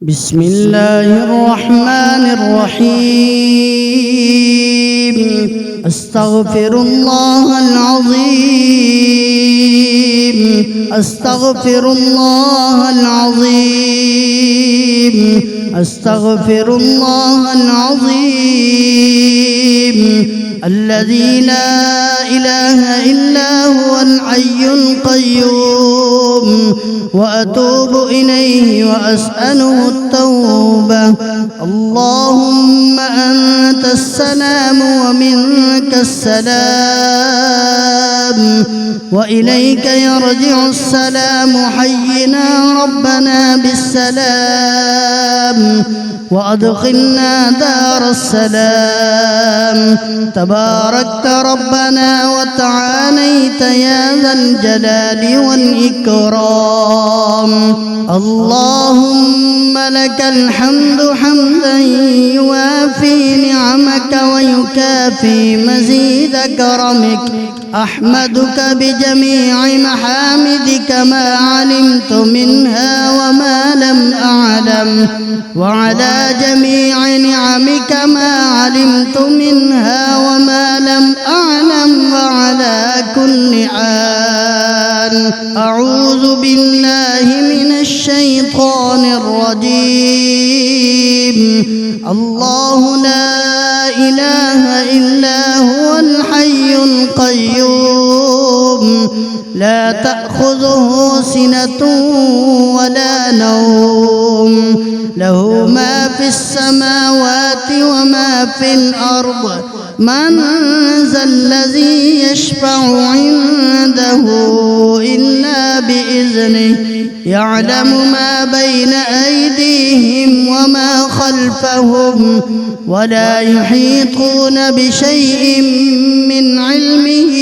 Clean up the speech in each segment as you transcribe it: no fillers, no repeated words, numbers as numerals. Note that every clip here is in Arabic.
بسم الله الرحمن الرحيم. أستغفر الله العظيم، أستغفر الله العظيم، أستغفر الله العظيم الذي لا إله إلا هو الحي القيوم، وأتوب إليه وأسأله التوبة. اللهم أنت السلام ومنك السلام، وإليك يرجع السلام. حينا ربنا بالسلام وأدخلنا دار السلام. تباركت ربنا وتعاليت يا ذا الجلال والإكرام. اللهم لك الحمد حمدا يوافي نعمك ويكافي مزيد كرمك. أحمدك بجميع محامدك ما علمت منها وما لم أعلم، وعلى جميع نعمك ما علمت منها وما لم أعلم، وعلى كل حال. أعوذ بالله من الشيطان الرجيم. الله لا إله إلا هو الحي القيوم، لا تأخذه سنة ولا نوم، له ما في السماوات وما في الأرض. من ذا الذي يشفع عنده إلا بإذنه؟ يعلم ما بين أيديهم وما خلفهم، ولا يحيطون بشيء من علمه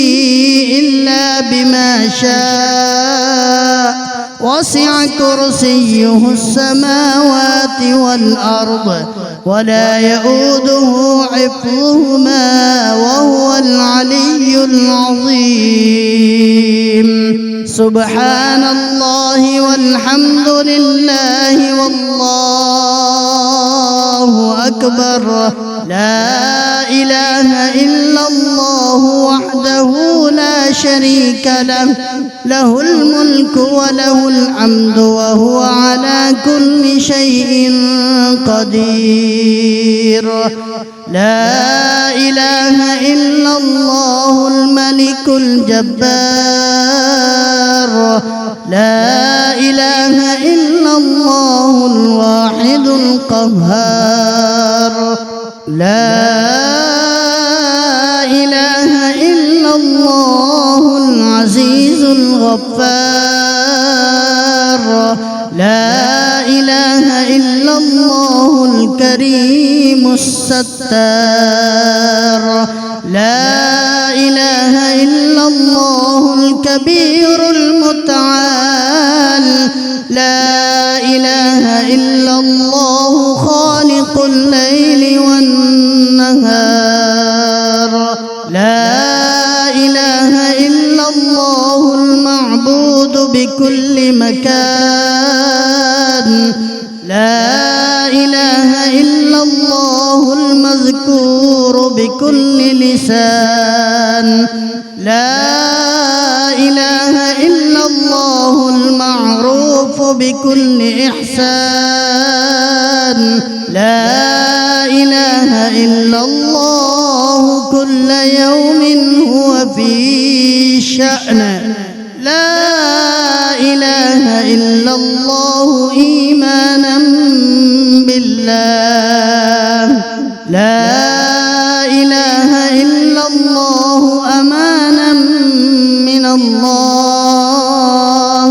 إلا بما شاء. وسع كرسيه السماوات والأرض ولا يؤوده حفظهما وهو العلي العظيم. سبحان الله والحمد لله والله أكبر. لا إله إلا الله وحده لا شريك له، له الملك وله الحمد وهو على كل شيء قدير. لا إله إلا الله الملك الجبار. لا إله إلا الله الواحد القهار. لا إله إلا الله العزيز الغفار. لا إله إلا الله الكريم الستار. لا إله إلا الله الكبير المتعال. لا إله إلا الله خالق الليل والنهار. لا إله إلا الله المعبود بكل مكان. لا إله إلا الله المذكور بكل لسان. لا إله إلا الله المعروف بكل إحسان. لا إله إلا الله كل يوم هو في شأن. لا إله إلا الله إيمانا بالله. لا إله إلا الله أمانا من الله.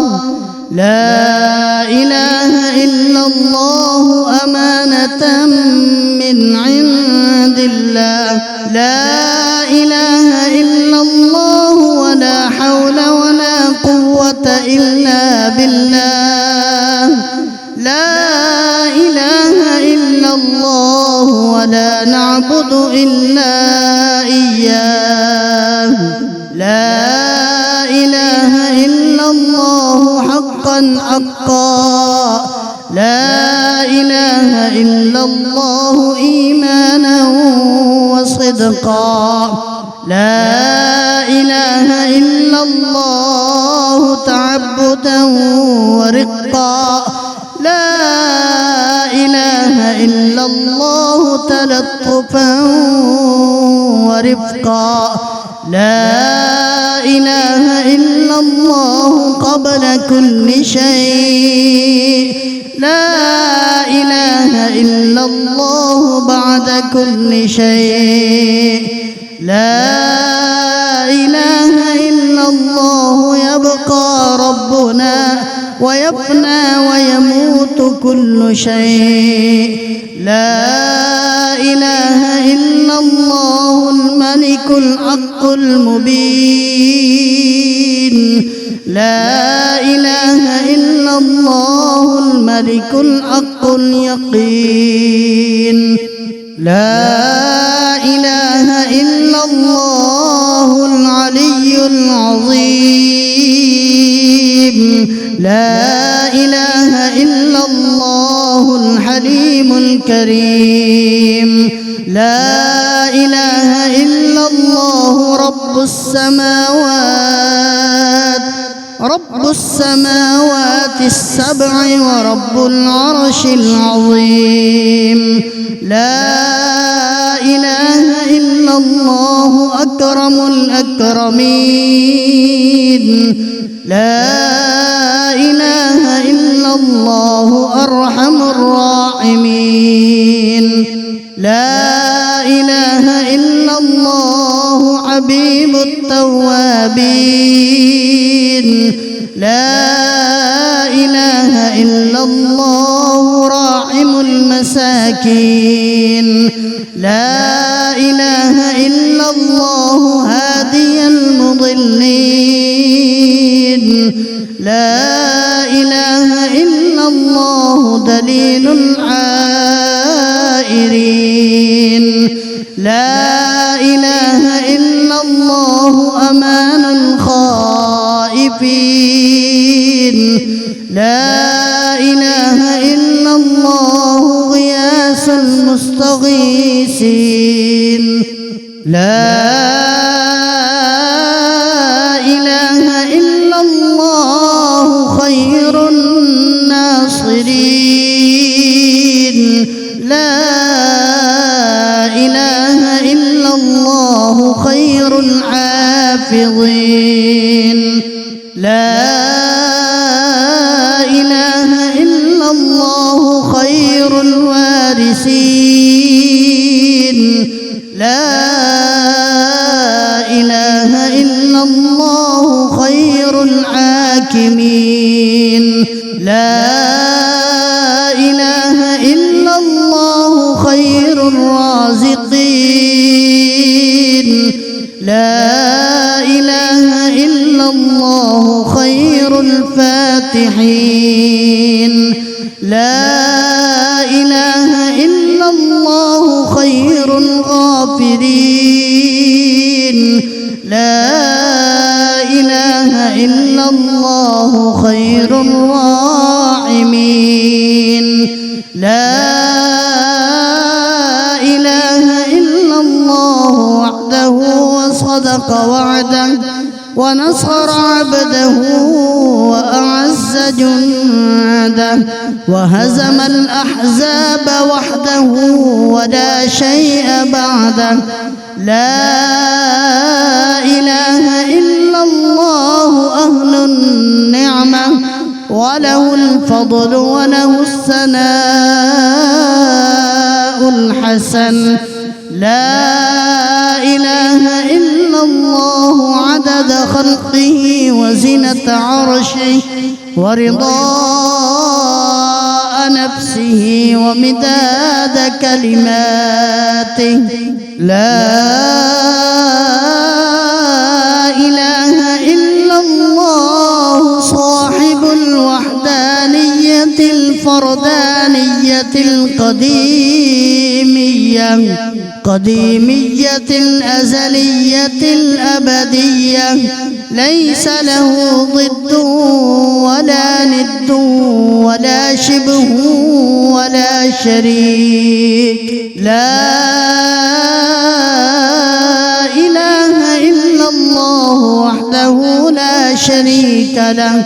لا إله إلا الله أمانة من عند الله. لا إله إلا الله ولا حول ولا قوة إلا بالله. لا إله إلا الله ولا نعبد إلا إياه. لا إله إلا الله حقا حقا. لا إله إله إلا الله إيمانا وصدقا لا إله إلا الله تعبدا ورقا لا إله إلا الله تلطفا ورفقا لا إله إلا الله قبل كل شيء لا إله إلا الله بعد كل شيء لا إله إلا الله يبقى ربنا ويفنى ويموت كل شيء لا إله إلا الله الملك الحق المبين لا إله إلا الله الملك الحق اليقين لا إله إلا الله العلي العظيم لا إله إلا الله الحليم الكريم لا إله إلا الله رب السماوات السبع ورب العرش العظيم لا إله إلا الله أكرم الأكرمين لا إله إلا الله أرحم الراحمين لا إله إلا الله حبيب التوابين لا إله إلا الله راحم المساكين لا إله إلا الله هادي المضلين لا إله إلا الله دليل العائرين لا إله إلا الله أمان الخائفين لا إله إلا الله غياث المستغيثين لا إله إلا الله خير الناصرين لا إله إلا الله خير الحافظين لا إله إلا الله خير الوارثين لا إله إلا الله خير الحاكمين لا إله إلا الله خير الرازقين لا إله إلا الله خير الفاتحين لا إله إلا الله خير الغافرين لا إله إلا الله خير الراحمين لا إله إلا الله وحده وصدق وعده ونصر عبده وأعز جنده وهزم الأحزاب وحده ولا شيء بعده لا إله إلا الله أهل النعمة وله الفضل وله الثناء الحسن لا إله إلا الله عدد خلقه وزنة عرشه ورضاء نفسه ومداد كلماته لا إله إلا الله صاحب الوحدانية الفردانية القديمية قديمية الأزلية الأبدية ليس له ضد ولا ند ولا شبه ولا شريك. لا إله إلا الله وحده لا شريك له،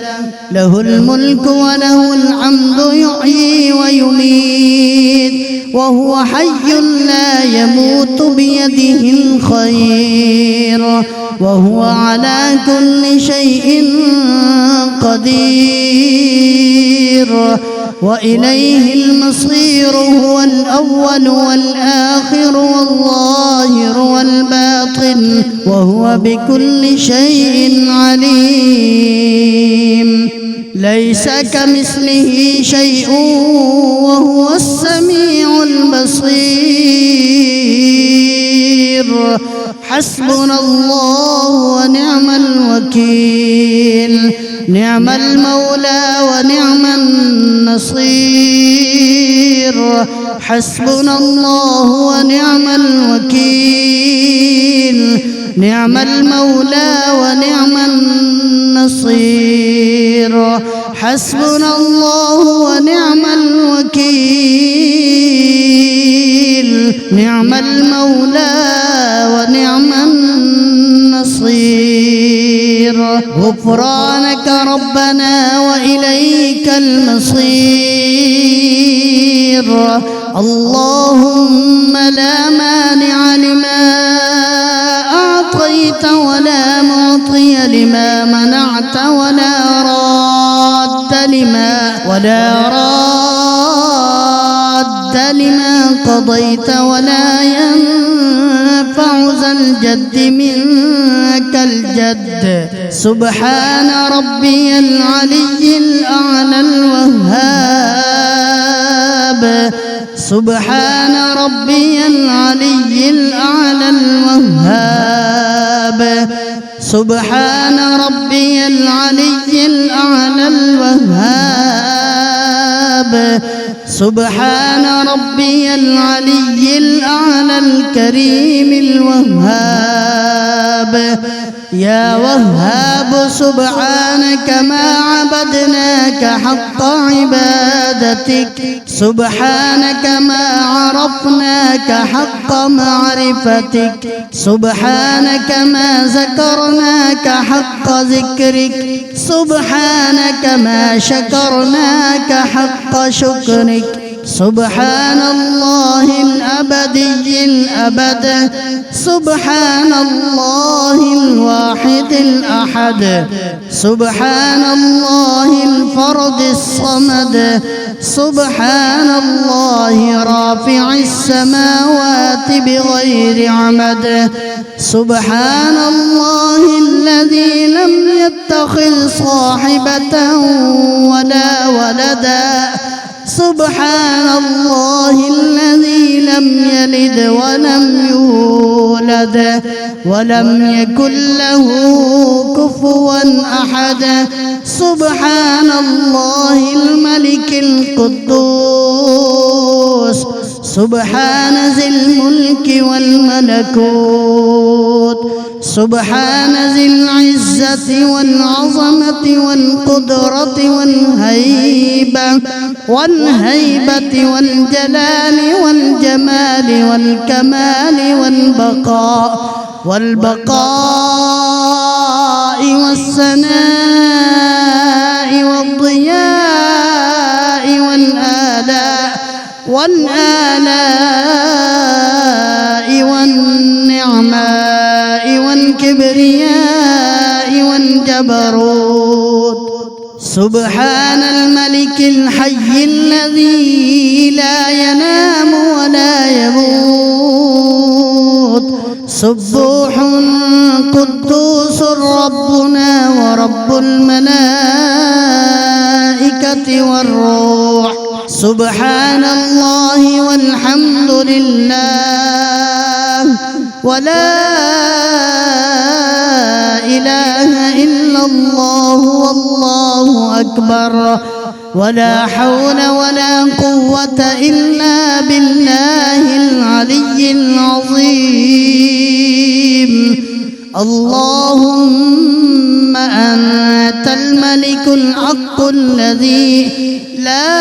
له الملك وله الحمد يحيي ويميت وهو حي لا يموت بيده الخير وهو على كل شيء قدير وإليه المصير. هو الأول والآخر والظاهر والباطن وهو بكل شيء عليم. ليس كمثله شيء وهو السميع البصير. حسبنا الله ونعم الوكيل، نعم المولى ونعم النصير. حسبنا الله ونعم الوكيل، نعم المولى ونعم النصير. حسبنا الله ونعم الوكيل، نعم المولى ونعم النصير. غفرانك ربنا وإليك المصير. اللهم لا مانع لما أعطيت ولا معطي لما منعت ولا راد لما قضيت ولا ينفع ذا الجد منك الجد. سبحان ربي العلي الأعلى الوهاب، سبحان ربي العلي الأعلى الوهاب، سبحان ربي العلي الأعلى الوهاب، سبحان ربي العلي الأعلى الكريم الوهاب. يا وهاب سبحانك ما عبدناك حق عبادتك، سبحانك ما عرفناك حق معرفتك، سبحانك ما ذكرناك حق ذكرك، سبحانك ما شكرناك حق شكرك. سبحان الله الأبدي الأبد، سبحان الله الواحد الأحد، سبحان الله الفرد الصمد، سبحان الله رافع السماوات بغير عمد، سبحان الله الذي لم يتخذ صاحبة ولا ولدا، سبحان الله الذي لم يلد ولم يولد ولم يكن له كفوا أحد. سبحان الله الملك القدوس، سبحان ذي الملك والملكوت، سبحان ذي العزة والعظمة والقدرة والهيبة والجلال والجمال والكمال والبقاء والثناء والضياء والآلاء والنعماء والكبرياء والجبروت. سبحان الملك الحي الذي لا ينام ولا يموت، سبوح قدوس ربنا ورب الملائكة والروح. سبحان الله والحمد لله ولا إله إلا الله والله أكبر ولا حول ولا قوة إلا بالله العلي العظيم. اللهم أنت الملك الحق الذي لا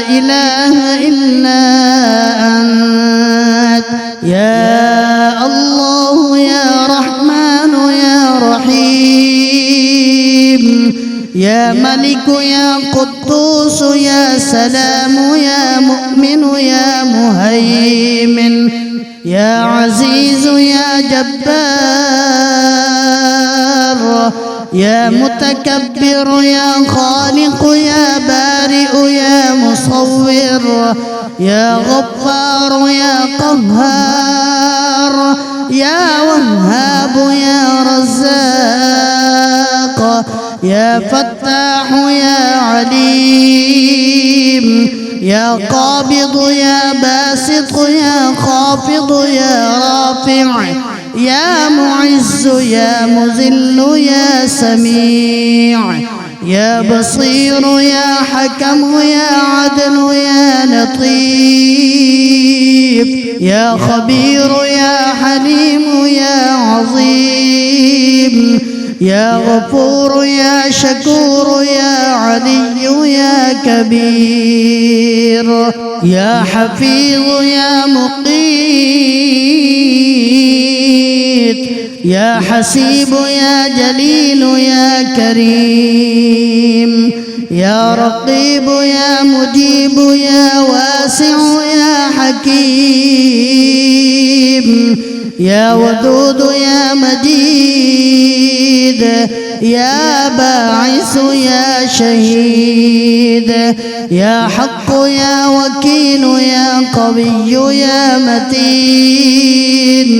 إله إلا أنت، يا الله يا رحمن يا رحيم، يا ملك يا قدوس يا سلام يا مؤمن يا مهيمن، يا عزيز يا جبار، يا متكبر يا خالق يا بارئ يا مصور، يا غفار يا قهار، يا وهاب يا رزاق، يا فتاح يا عليم، يا قابض يا باسط يا خافض يا رافع، يا معز يا مذل يا سميع، يا بصير يا حكم يا عدل يا لطيف، يا خبير يا حليم يا عظيم، يا غفور يا شكور يا علي يا كبير، يا حفيظ يا مقيت، يا حسيب يا جليل يا كريم، يا رقيب يا مجيب يا واسع يا حكيم، يا ودود يا مجيد، يا باعث يا شهيد، يا حق يا وكيل يا قوي يا متين،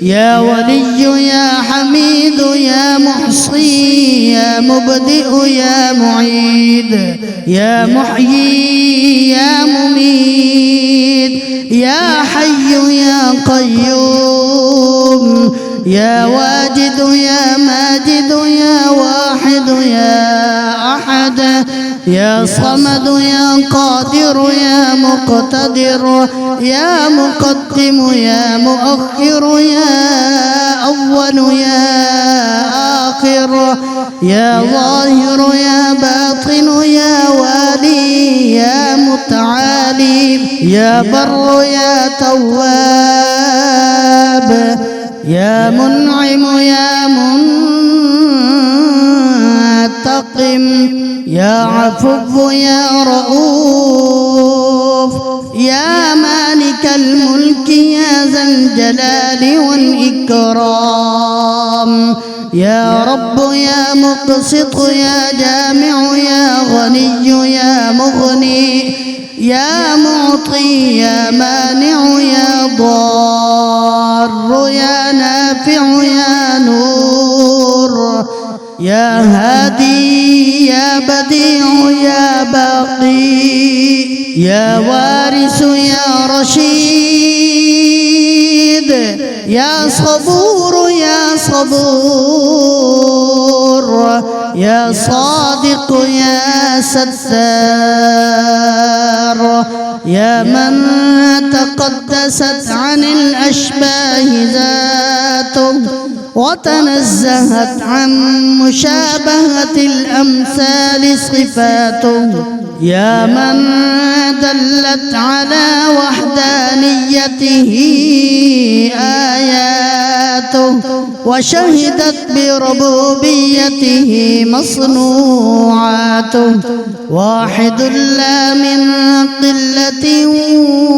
يا ولي يا حميد يا محصي يا مبدئ يا معيد، يا محيي يا مميت، يا حي يا قيوم، يا واجد يا ماجد يا واحد يا أحد، يا صمد يا قادر يا مقتدر، يا مقدم يا مؤخر يا أول يا آخر، يا ظاهر يا باطن يا والي يا متعالي، يا بر يا تواب، يا منعم يا منتقم، يا عفو يا رؤوف، يا مالك الملك يا ذا الجلال والإكرام، يا رب يا مقسط يا جامع يا غني يا مغني، يا معطي يا مانع يا ضار يا نافع يا نور، يا هادي يا بديع يا باقي، يا وارث يا رشيد، يا صبور يا صبور، يا صادق يا ستار، يا من تقدست عن الأشباه ذاته وتنزهت عن مشابهة الأمثال صفاته، يا من دلت على وحدانيته آياته وشهدت بربوبيته مصنوعاته، واحد لا من قلة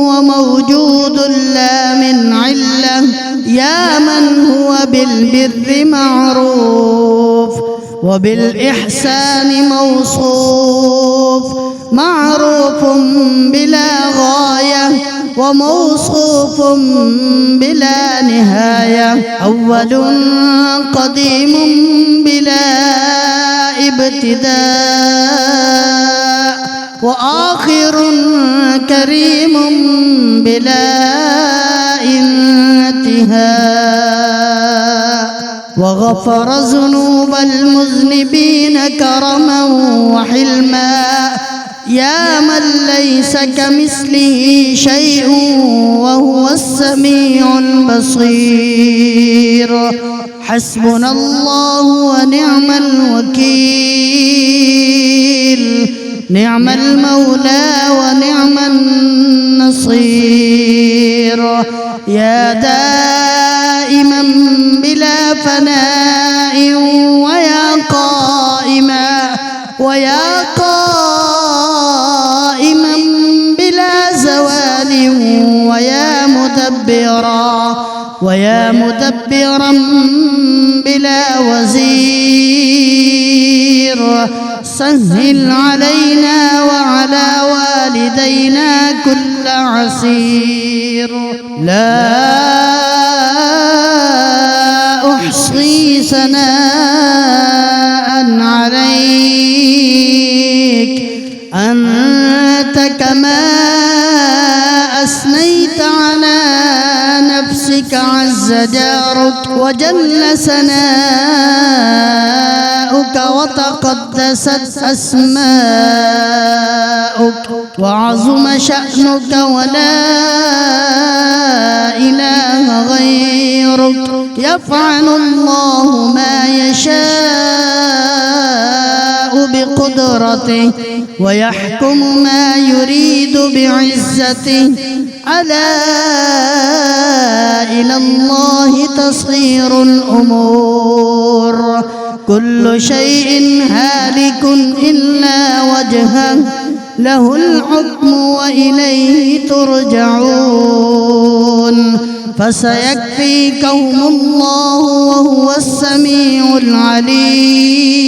وموجود لا من علة، يا من هو بالبر معروف وبالإحسان موصوف، معروف بلا غاية وموصوف بلا نهاية، أول قديم بلا ابتداء، وآخر كريم بلا انتهاء. وغفر ذنوب المذنبين كرما وحلما، يا من ليس كمثله شيء وهو السميع البصير. حسبنا الله ونعم الوكيل، نعم المولى ونعم النصير. يا دائما بلا فناء ويا قائما بلا زوال، ويا مدبرا بلا وزير. سهل علينا وعلى والدينا كل عسير. لا أحصي ثناء عليك، أنت كما أثنيت على نفسك عز جارك وجل ثناؤك وتقدست أسماؤك وعظم شأنك ولا إله غيرك. يفعل الله ما يشاء بقدرته ويحكم ما يريد بعزته. ألا إلى الله تصير الأمور، كل شيء هالك إلا وجهه، له الحكم وإليه ترجعون. فسيكفيكهم الله وهو السميع العليم.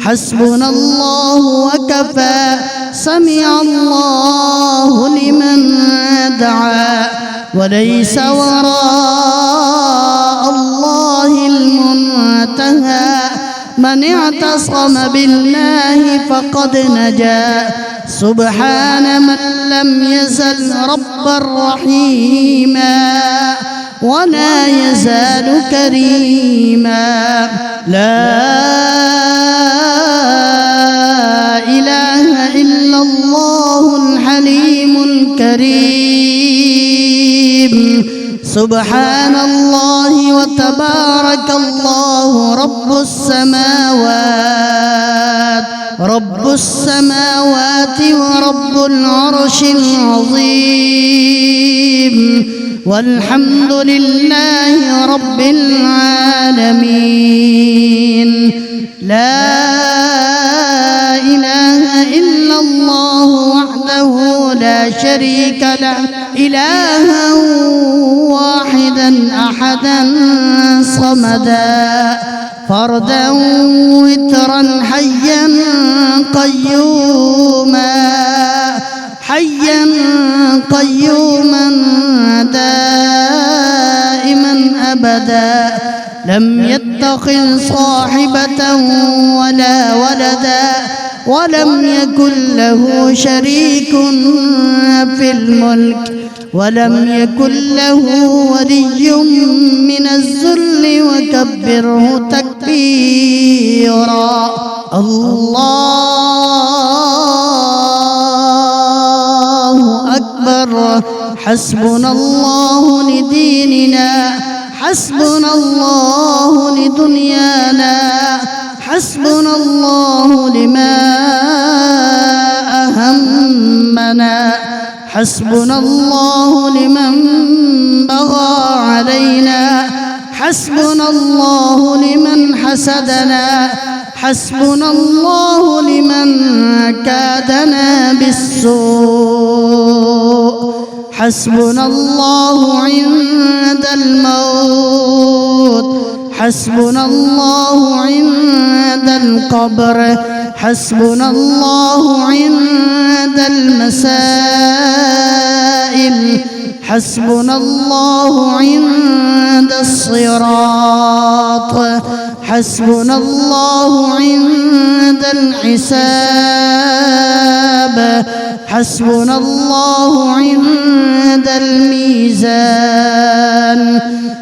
حسبنا الله وكفى، سمع الله لمن دعا، وليس وراء الله المنتهى. من اعتصم بالله فقد نجا، سبحان من لم يزل ربا رحيما ولا يزال كريما. لا إله إلا الله الحليم الكريم. سبحان الله وتبارك الله رب السماوات ورب العرش العظيم. والحمد لله رب العالمين. لا إله إلا الله وحده لا شريك له، إلها واحدا أحدا صمدا، فردا وترا حيا قيوما دائما أبدا. لم يتخذ صاحبة ولا ولدا، ولم يكن له شريك في الملك، ولم يكن له ولي من الذل، وكبره تكبيرا. الله أكبر. حسبنا الله لديننا، حسبنا الله لدنيانا، حسبنا الله لما أهمنا، حسبنا الله لمن بغى علينا، حسبنا الله لمن حسدنا، حسبنا الله لمن كادنا بالسوء، حسبنا الله عند الموت، حسبنا الله عند القبر، حسبنا الله عند المسائل، حسبنا الله عند الصراط، حسبنا الله عند الحساب، حسبنا الله عند الميزان،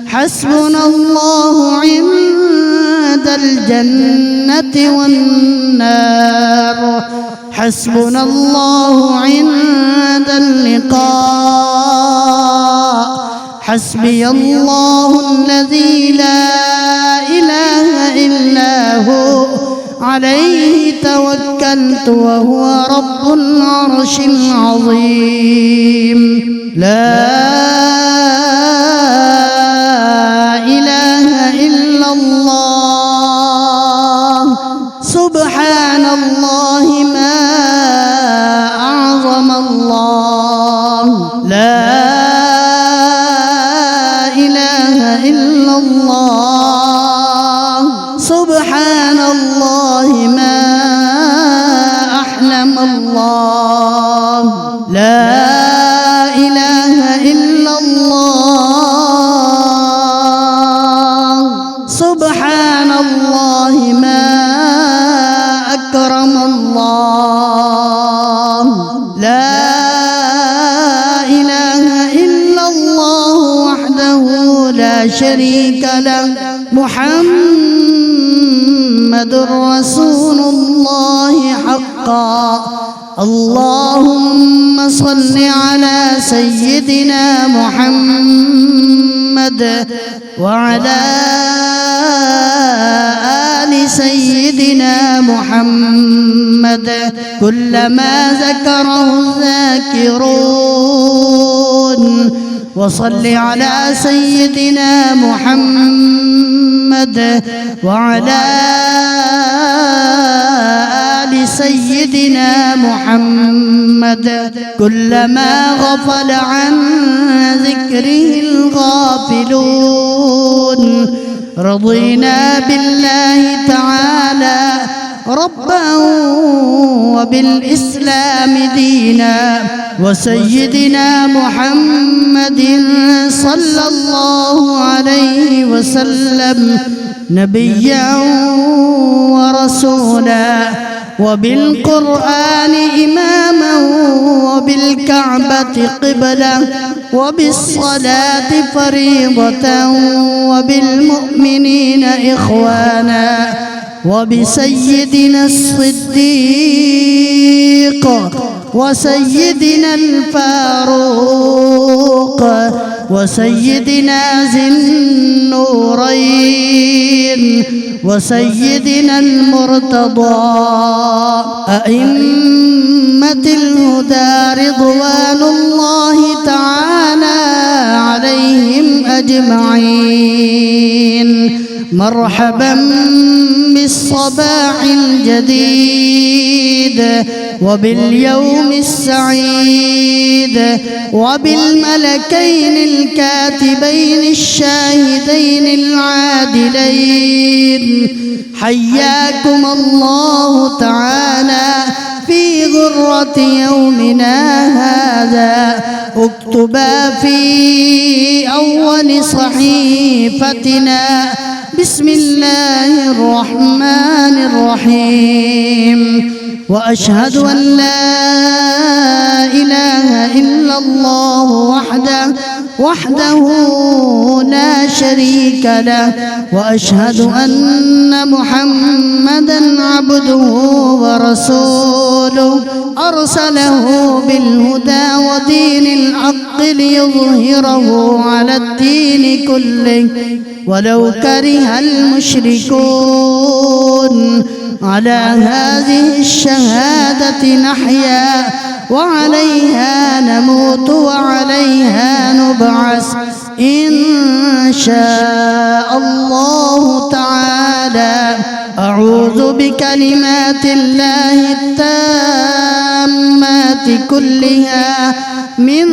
حسبنا الله عند الجنة والنار حسبنا الله عند اللقاء حسبي الله الذي لا إله إلا هو عليه توكلت وهو رب العرش العظيم لا إله إلا الله سبحان الله ما أعظم الله لا إله إلا الله سبحان الله ما أحلم الله لا إله إلا الله سبحان الله ما أكرم الله لا إله إلا الله وحده لا شريك له محمد رسول الله حقا اللهم صل على سيدنا محمد وعلى آل سيدنا محمد كلما ذكره الذاكرون وصل على سيدنا محمد وعلى آل سيدنا محمد كلما غفل عن ذكره الغافلون رضينا بالله تعالى ربا وبالإسلام دينا وسيدنا محمد صلى الله عليه وسلم نبيا ورسولا وبالقرآن إماما وبالكعبة قبلة وبالصلاة فريضة وبالمؤمنين إخوانا وبسيدنا الصديق وسيدنا الفاروق وسيدنا ذي النورين وسيدنا المرتضى أئمة الهدى رضوان الله تعالى عليهم أجمعين مرحبا بالصباح الجديد وباليوم السعيد وبالملكين الكاتبين الشاهدين العادلين حياكم الله تعالى في غرة يومنا هذا اكتبا في أول صحيفتنا بسم الله الرحمن الرحيم وأشهد أن لا إله إلا الله وحده لا شريك له وأشهد أن محمدا عبده ورسوله أرسله بالهدى ودين الحق ليظهره على الدين كله ولو كره المشركون على هذه الشهادة نحيا وعليها نموت وعليها نبعث إن شاء الله تعالى أعوذ بكلمات الله التامات كلها من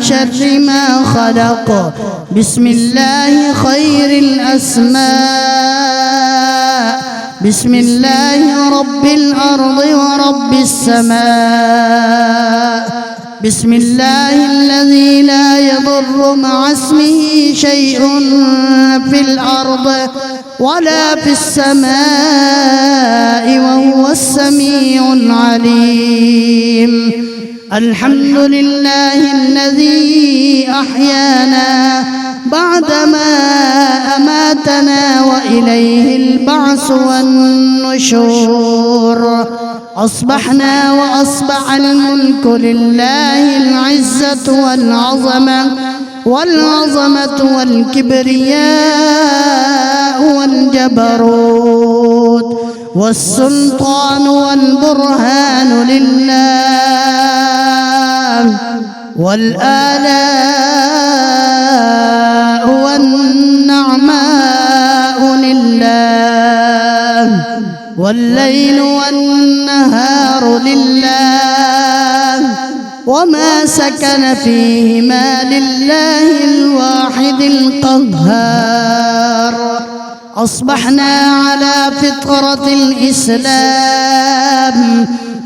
شر ما خلق بسم الله خير الأسماء بسم الله رب الأرض ورب السماء بسم الله الذي لا يضر مع اسمه شيء في الأرض ولا في السماء وهو السميع العليم الحمد لله الذي أحيانا بعدما أماتنا وإليه البعث والنشور. أصبحنا وأصبح الملك لله العزة والعظمة والكبرياء والجبروت والسلطان والبرهان لله، والآلاء والنعماء لله، والليل والنهار لله، وما سكن فيهما لله الواحد القهار. أصبحنا على فطرة الإسلام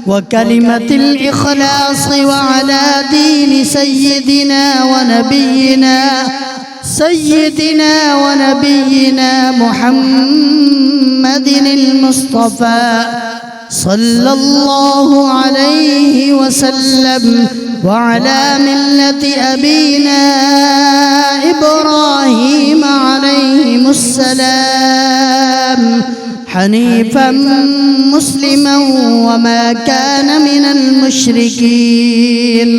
وكلمة الإخلاص، وعلى دين سيدنا ونبينا محمد المصطفى صلى الله عليه وسلم، وعلى ملة أبينا إبراهيم عليهم السلام، حنيفا مسلما وما كان من المشركين.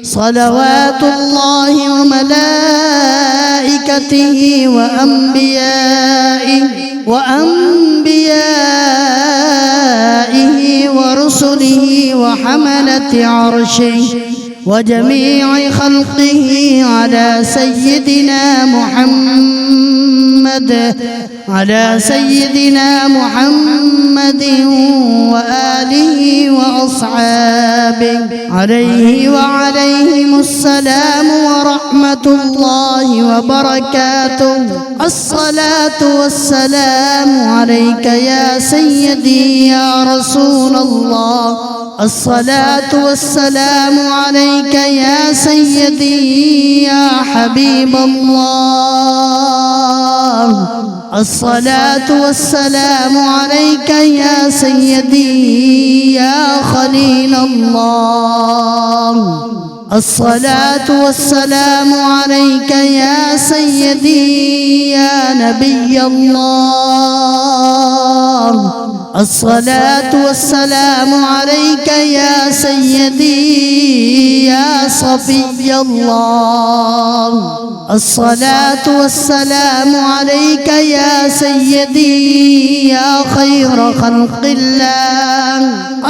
صلوات الله وملائكته وأنبيائه ورسله وحملة عرشه وجميع خلقه على سيدنا محمد وآله وأصحابه عليه وعليهم السلام ورحمة الله وبركاته. الصلاة والسلام عليك يا سيدي يا رسول الله، الصلاة والسلام عليك يا سيدي يا حبيب الله، الصلاة والسلام عليك يا سيدي يا خليل الله، الصلاة والسلام عليك يا سيدي يا نبي الله، الصلاة والسلام عليك يا سيدي يا صفي الله، الصلاة والسلام عليك يا سيدي يا خير خلق الله،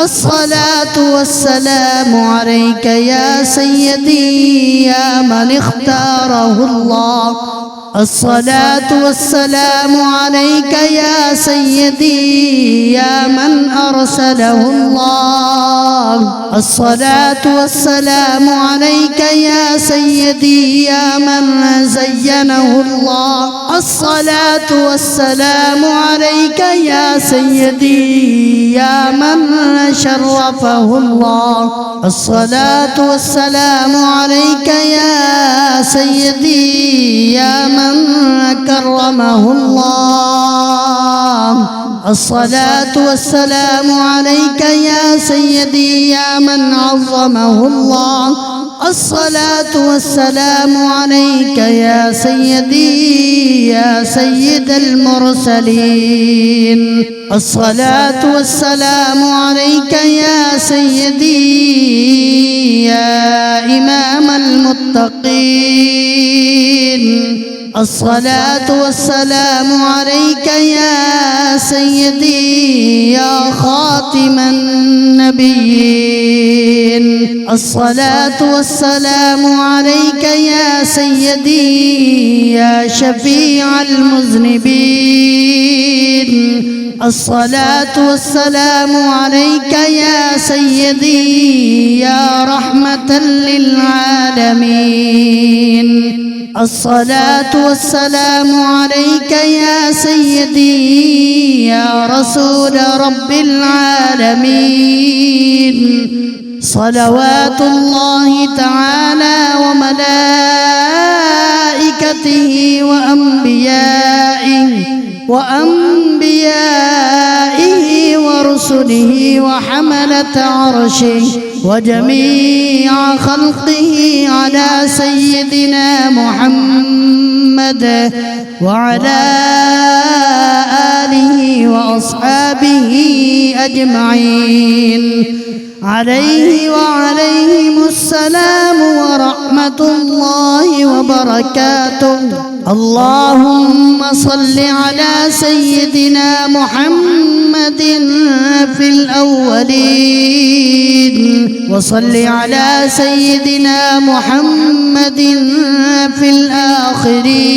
الصلاة والسلام عليك يا سيدي يا من اختاره الله، الصلاة والسلام عليك يا سيدي يا من أرسله الله، الصلاة والسلام عليك يا سيدي يا من زينه الله، الصلاة والسلام عليك يا سيدي يا من شرفه الله، الصلاة والسلام عليك يا سيدي يا من كرمه الله، الصلاة والسلام عليك يا سيدي يا من عظمه الله، الصلاة والسلام عليك يا سيدي يا سيد المرسلين، الصلاة والسلام عليك يا سيدي يا إمام المتقين، الصلاة والسلام عليك يا سيدي يا خاتم النبيين، الصلاة والسلام عليك يا سيدي يا شفيع المذنبين، الصلاة والسلام عليك يا سيدي يا رحمة للعالمين، الصلاة والسلام عليك يا سيدي يا رسول رب العالمين، صلوات الله تعالى وملائكته وأنبيائه ورسله وحملة عرشه وجميع خلقه على سيدنا محمد محمد وعلى آله وأصحابه أجمعين عليه وعليهم السلام ورحمة الله وبركاته. اللهم صل على سيدنا محمد في الأولين وصل على سيدنا محمد في الآخرين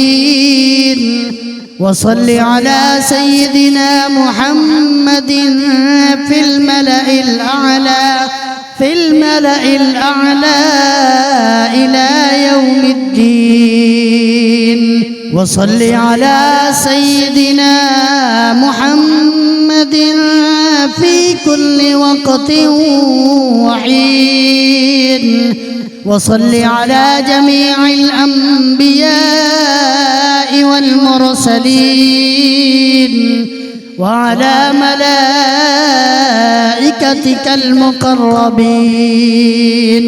وصل على سيدنا محمد في الملأ الأعلى إلى يوم الدين. وصل على سيدنا محمد في كل وقت وحين. وصل على جميع الأنبياء والمرسلين وعلى ملائكتك المقربين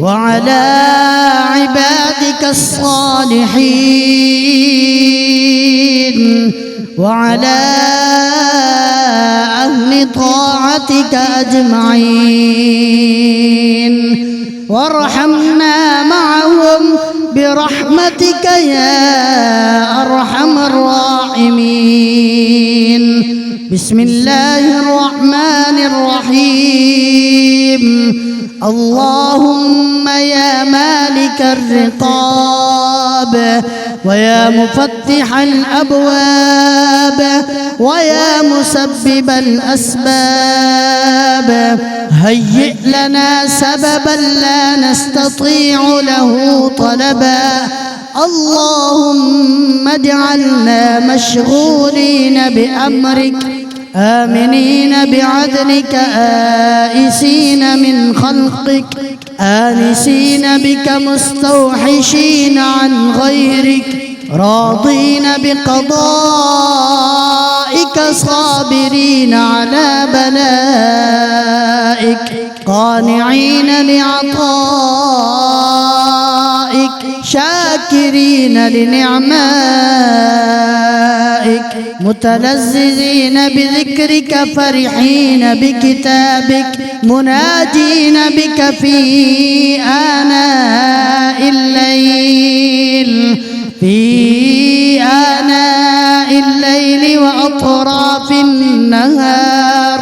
وعلى عبادك الصالحين وعلى أهل طاعتك أجمعين، وارحمنا معهم برحمتك يا أرحم الراحمين. بسم الله الرحمن الرحيم. اللهم يا مالك الرقاب ويا مفتح الأبواب ويا مسبب الأسباب، هيئ لنا سببا لا نستطيع له طلبا. اللهم اجعلنا مشغولين بأمرك آمنين بعدلك آئسين من خلقك آنسين بك مستوحشين عن غيرك راضين بقضائك صابرين على بلائك قانعين لعطائك شاكرين لنعمائك متلذذين بذكرك فرحين بكتابك مناجين بك في آناء الليل وأطراف النهار،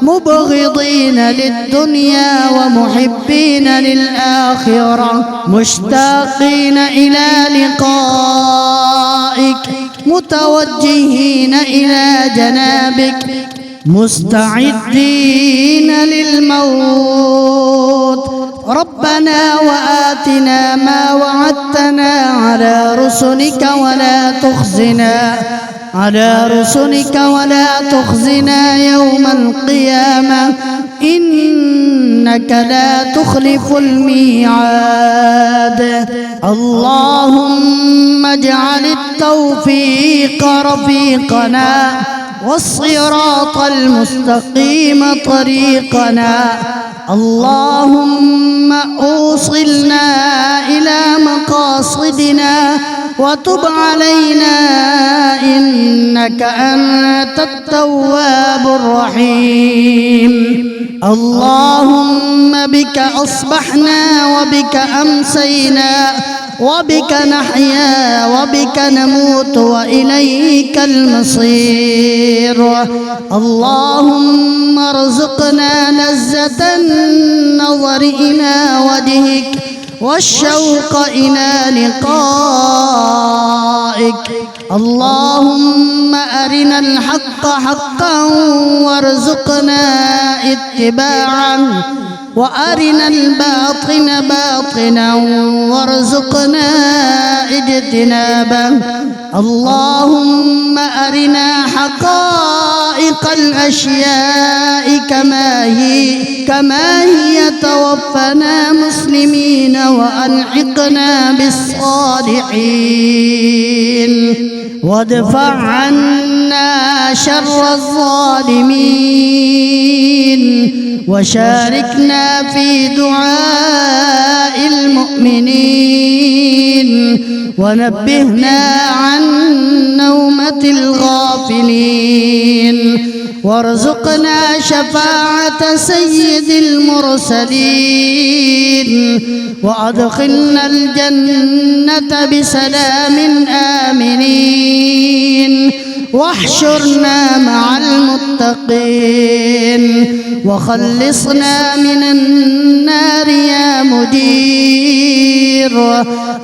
مبغضين للدنيا ومحبين للآخرة، مشتاقين إلى لقائك متوجهين إلى جنابك، مستعدين للموت. ربنا وآتنا ما وعدتنا على رسلك ولا تخزنا يوم القيامة إنك لا تخلف الميعاد. اللهم اجعل التوفيق رفيقنا والصراط المستقيم طريقنا. اللهم أوصلنا إلى مقاصدنا وتب علينا إنك أنت التواب الرحيم. اللهم بك أصبحنا وبك أمسينا وبك نحيا وبك نموت وإليك المصير. اللهم ارزقنا لذة النظر إلى وجهك والشوق إلى لقائك. اللهم أرنا الحق حقا وارزقنا اتباعه وأرنا الباطل باطلا وارزقنا اجتنابه. اللهم أرنا حقائق الأشياء كما هي توفنا مسلمين وألحقنا بالصالحين وادفع عنا شر الظالمين وشاركنا في دعاء المؤمنين ونبهنا عن نومة الغافلين، وارزقنا شفاعة سيد المرسلين، وأدخلنا الجنة بسلام آمنين، واحشرنا مع المتقين، وخلصنا من النار يا مجير.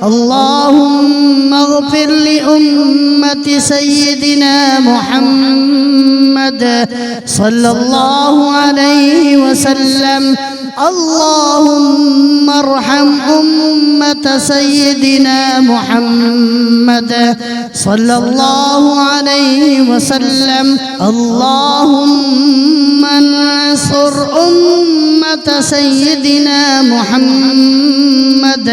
اللهم اغفر لأمة سيدنا محمد صلى الله عليه وسلم. اللهم ارحم أمة سيدنا محمد صلى الله عليه وسلم. اللهم انصر أمة سيدنا محمد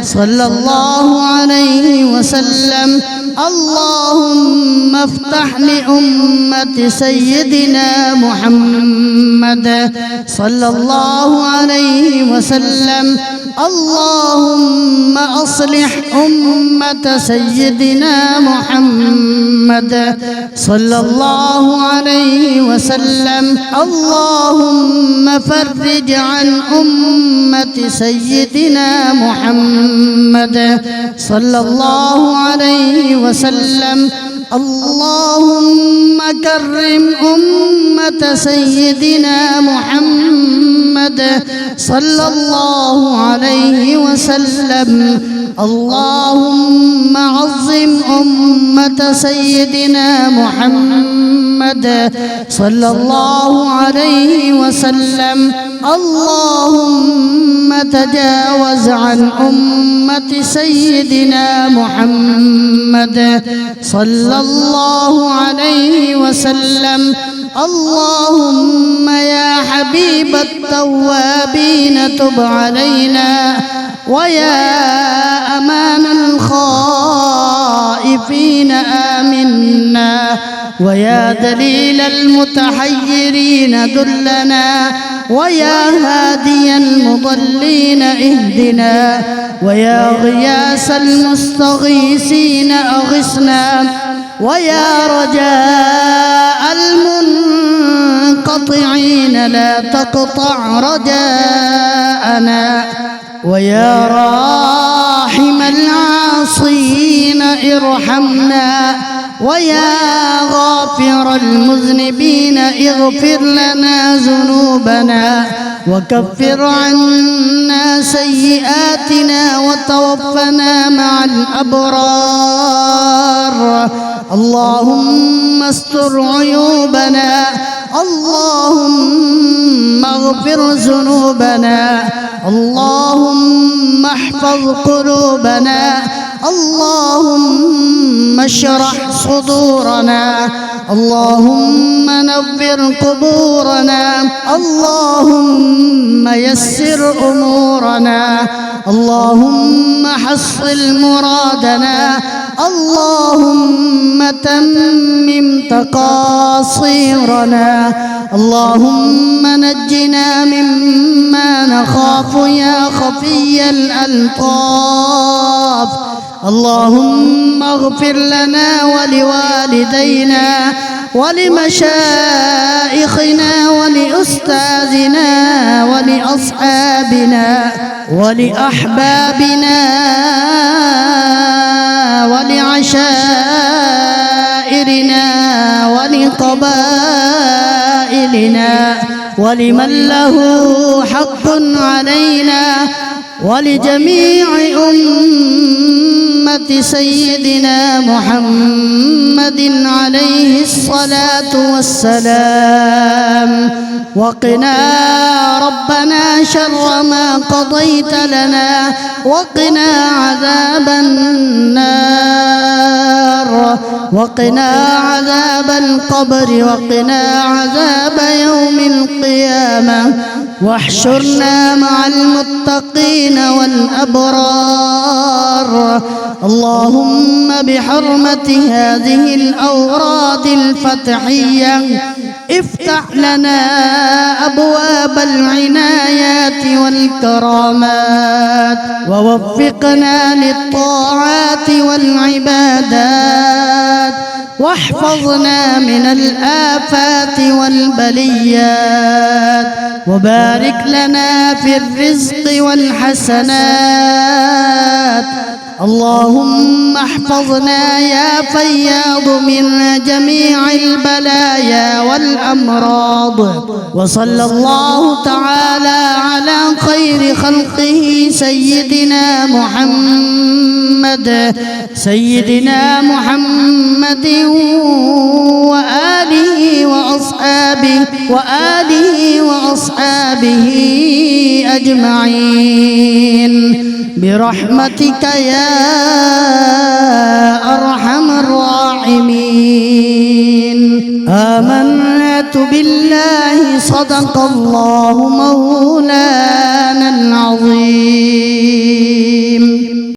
صلى الله عليه وسلم. اللهم افتح لأمة سيدنا محمد صلى الله عليه وسلم. اللهم أصلح أمة سيدنا محمد صلى الله عليه وسلم. اللهم فرج عن أمة سيدنا محمد صلى الله عليه وسلم. اللهم كرم أمة سيدنا محمد صلى الله عليه وسلم. اللهم عظم أمة سيدنا محمد صلى الله عليه وسلم. اللهم تجاوز عن أمة سيدنا محمد صلى الله عليه وسلم. اللهم يا حبيب التوابين تب علينا، ويا أمان الخائفين آمنا، ويا دليل المتحيرين دلنا، ويا هادي المضلين اهدنا، ويا غياث المستغيثين أغثنا، ويا رجاء المنقطعين لا تقطع رجاءنا، ويا راحم العاصين ارحمنا، ويا غافر المذنبين اغفر لنا ذنوبنا، وكفر عنا سيئاتنا، وتوفنا مع الأبرار. اللهم استر عيوبنا، اللهم اغفر ذنوبنا، اللهم احفظ قلوبنا، اللهم اشرح صدورنا، اللهم نور قبورنا، اللهم يسر أمورنا، اللهم حصل مرادنا، اللهم تمم تقاصيرنا، اللهم نجنا مما نخاف يا خفي الألطاف. اللهم اغفر لنا ولوالدينا ولمشائخنا ولأستاذنا ولأصحابنا ولأحبابنا ولعشائرنا ولقبائلنا ولمن له حق علينا ولجميع أمة سيدنا محمد عليه الصلاة والسلام. وقنا ربنا شر ما قضيت لنا، وقنا عذاب النار، وقنا عذاب القبر، وقنا عذاب يوم القيامة. واحشرنا مع المتقين والأبرار. اللهم بحرمة هذه الأوراد الفتحية افتح لنا أبواب العنايات والكرامات، ووفقنا للطاعات والعبادات، واحفظنا من الآفات والبليات، وبارك لنا في الرزق والحسنات. اللهم احفظنا يا فياض من جميع البلايا والأمراض. وصلى الله تعالى على خير خلقه سيدنا محمد وآله وأصحابه أجمعين برحمتك يا أرحم الراحمين. آمنت بالله صدق الله مولانا العظيم.